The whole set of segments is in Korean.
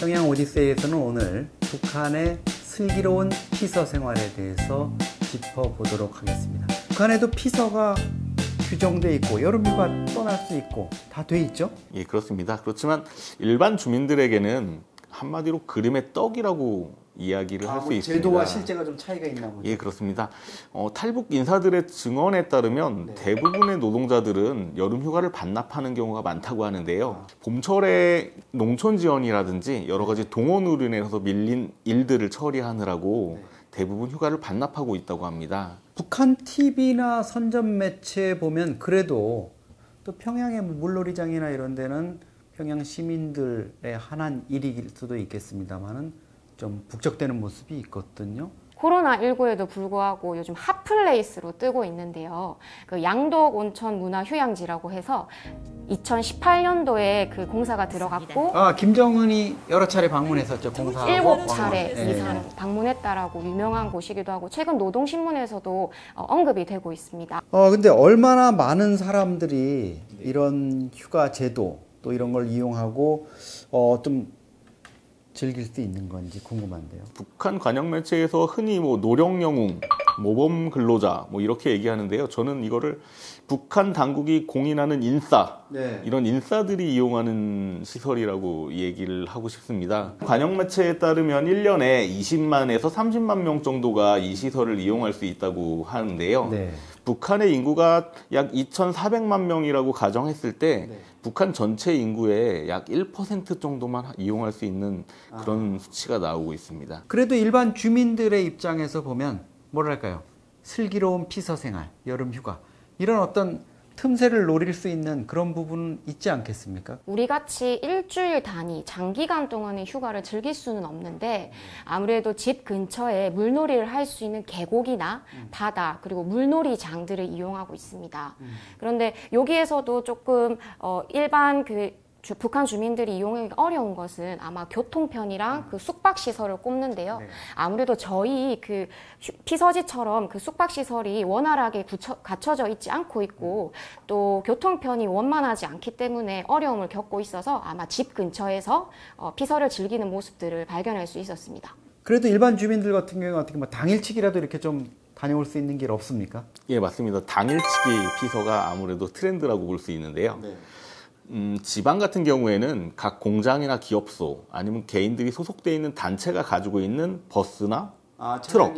평양 오디세이에서는 오늘 북한의 슬기로운 피서 생활에 대해서 짚어보도록 하겠습니다. 북한에도 피서가 규정돼 있고 여름휴가 떠날 수 있고 다 돼 있죠? 예, 그렇습니다. 그렇지만 일반 주민들에게는 한마디로 그림의 떡이라고 이야기를 할 수 있습니다. 제도와 실제가 좀 차이가 있나 보죠? 예, 그렇습니다. 탈북 인사들의 증언에 따르면 네. 대부분의 노동자들은 여름휴가를 반납하는 경우가 많다고 하는데요. 봄철에 농촌 지원이라든지 여러 가지 동원으로 인해서 밀린 일들을 처리하느라고 네. 대부분 휴가를 반납하고 있다고 합니다. 북한 TV나 선전 매체에 보면 그래도 또 평양의 물놀이장이나 이런 데는 평양 시민들의 한한 일일 수도 있겠습니다만은 좀 북적대는 모습이 있거든요. 코로나19에도 불구하고 요즘 핫플레이스로 뜨고 있는데요. 그 양독 온천 문화 휴양지라고 해서 2018년도에 그 공사가 들어갔고 김정은이 여러 차례 방문했었죠. 공사하고 7차례 이상 방문했다라고 유명한 곳이기도 하고 최근 노동신문에서도 언급이 되고 있습니다. 근데 얼마나 많은 사람들이 이런 휴가 제도 또 이런 걸 이용하고 좀 즐길 수 있는 건지 궁금한데요. 북한 관영 매체에서 흔히 노령 영웅, 모범 근로자 이렇게 얘기하는데요. 저는 이거를 북한 당국이 공인하는 인싸, 이런 인싸들이 이용하는 시설이라고 얘기를 하고 싶습니다. 관영 매체에 따르면 1년에 20만에서 30만 명 정도가 이 시설을 이용할 수 있다고 하는데요. 북한의 인구가 약 2,400만 명이라고 가정했을 때 북한 전체 인구의 약 1% 정도만 이용할 수 있는 그런 수치가 나오고 있습니다. 그래도 일반 주민들의 입장에서 보면 뭐랄까요? 슬기로운 피서생활, 여름휴가 이런 어떤 틈새를 노릴 수 있는 그런 부분은 있지 않겠습니까? 우리같이 일주일 단위 장기간 동안의 휴가를 즐길 수는 없는데 아무래도 집 근처에 물놀이를 할 수 있는 계곡이나 바다 그리고 물놀이장들을 이용하고 있습니다. 그런데 여기에서도 조금 일반 북한 주민들이 이용하기 어려운 것은 아마 교통편이랑 그 숙박시설을 꼽는데요. 아무래도 저희 그 피서지처럼 그 숙박시설이 원활하게 갖춰져 있지 않고 있고 또 교통편이 원만하지 않기 때문에 어려움을 겪고 있어서 아마 집 근처에서 피서를 즐기는 모습들을 발견할 수 있었습니다. 그래도 일반 주민들 같은 경우는 어떻게 당일치기라도 이렇게 좀 다녀올 수 있는 길 없습니까? 예, 맞습니다. 당일치기 피서가 아무래도 트렌드라고 볼 수 있는데요. 지방 같은 경우에는 각 공장이나 기업소 아니면 개인들이 소속되어 있는 단체가 가지고 있는 버스나 트럭,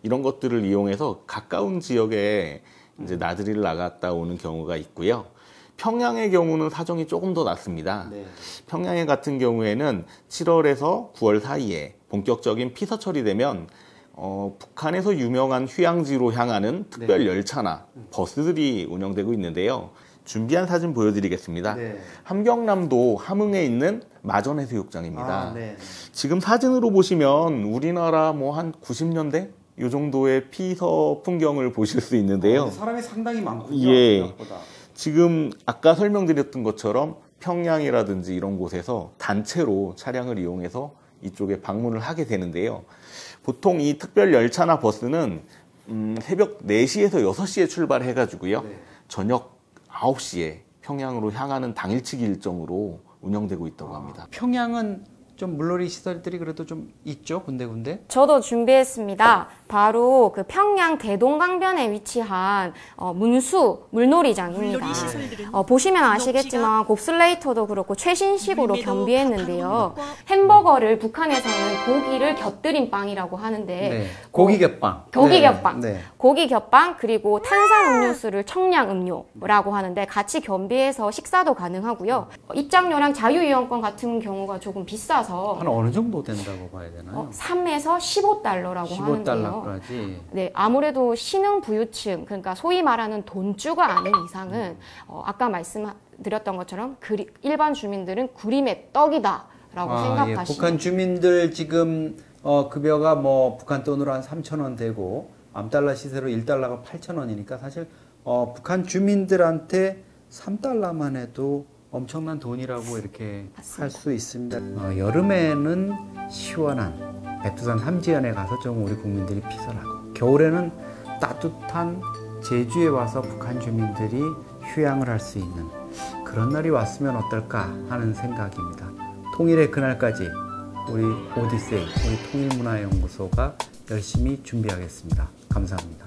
이런 것들을 이용해서 가까운 지역에 이제 나들이를 나갔다 오는 경우가 있고요. 평양의 경우는 사정이 조금 더 낫습니다. 평양에 같은 경우에는 7월에서 9월 사이에 본격적인 피서철이 되면 북한에서 유명한 휴양지로 향하는 특별 열차나 버스들이 운영되고 있는데요. 준비한 사진 보여드리겠습니다. 함경남도 함흥에 있는 마전해수욕장입니다. 지금 사진으로 보시면 우리나라 한 90년대 이 정도의 피서 풍경을 보실 수 있는데요. 사람이 상당히 많군요. 생각보다. 지금 아까 설명드렸던 것처럼 평양이라든지 이런 곳에서 단체로 차량을 이용해서 이쪽에 방문을 하게 되는데요. 보통 이 특별 열차나 버스는 새벽 4시에서 6시에 출발해가지고요. 저녁 9시에 평양으로 향하는 당일치기 일정으로 운영되고 있다고 합니다. 평양은 좀 물놀이 시설들이 그래도 좀 있죠? 군데군데? 저도 준비했습니다. 바로 그 평양 대동강변에 위치한 문수 물놀이장입니다. 보시면 아시겠지만 곱슬레이터도 그렇고 최신식으로 겸비했는데요. 햄버거를 북한에서는 고기를 곁들인 빵이라고 하는데 고기 겹빵. 고기 겹빵 그리고 탄산 음료수를 청량 음료라고 하는데 같이 겸비해서 식사도 가능하고요. 입장료랑 자유이용권 같은 경우가 조금 비싸서 한 어느 정도 된다고 봐야 되나요? 3에서 15달러라고 하는데요. 15달러까지. 아무래도 신흥부유층, 그러니까 소위 말하는 돈주가 아닌 이상은 아까 말씀드렸던 것처럼 일반 주민들은 그림의 떡이다라고 생각하시면 북한 주민들 지금 급여가 북한 돈으로 한 3,000원 되고 암달러 시세로 1달러가 8,000원이니까 사실 북한 주민들한테 3달러만 해도 엄청난 돈이라고 이렇게 할 수 있습니다. 여름에는 시원한 백두산 삼지연에 가서 좀 우리 국민들이 피서를 하고 겨울에는 따뜻한 제주에 와서 북한 주민들이 휴양을 할 수 있는 그런 날이 왔으면 어떨까 하는 생각입니다. 통일의 그날까지 우리 오디세이, 우리 통일문화연구소가 열심히 준비하겠습니다. 감사합니다.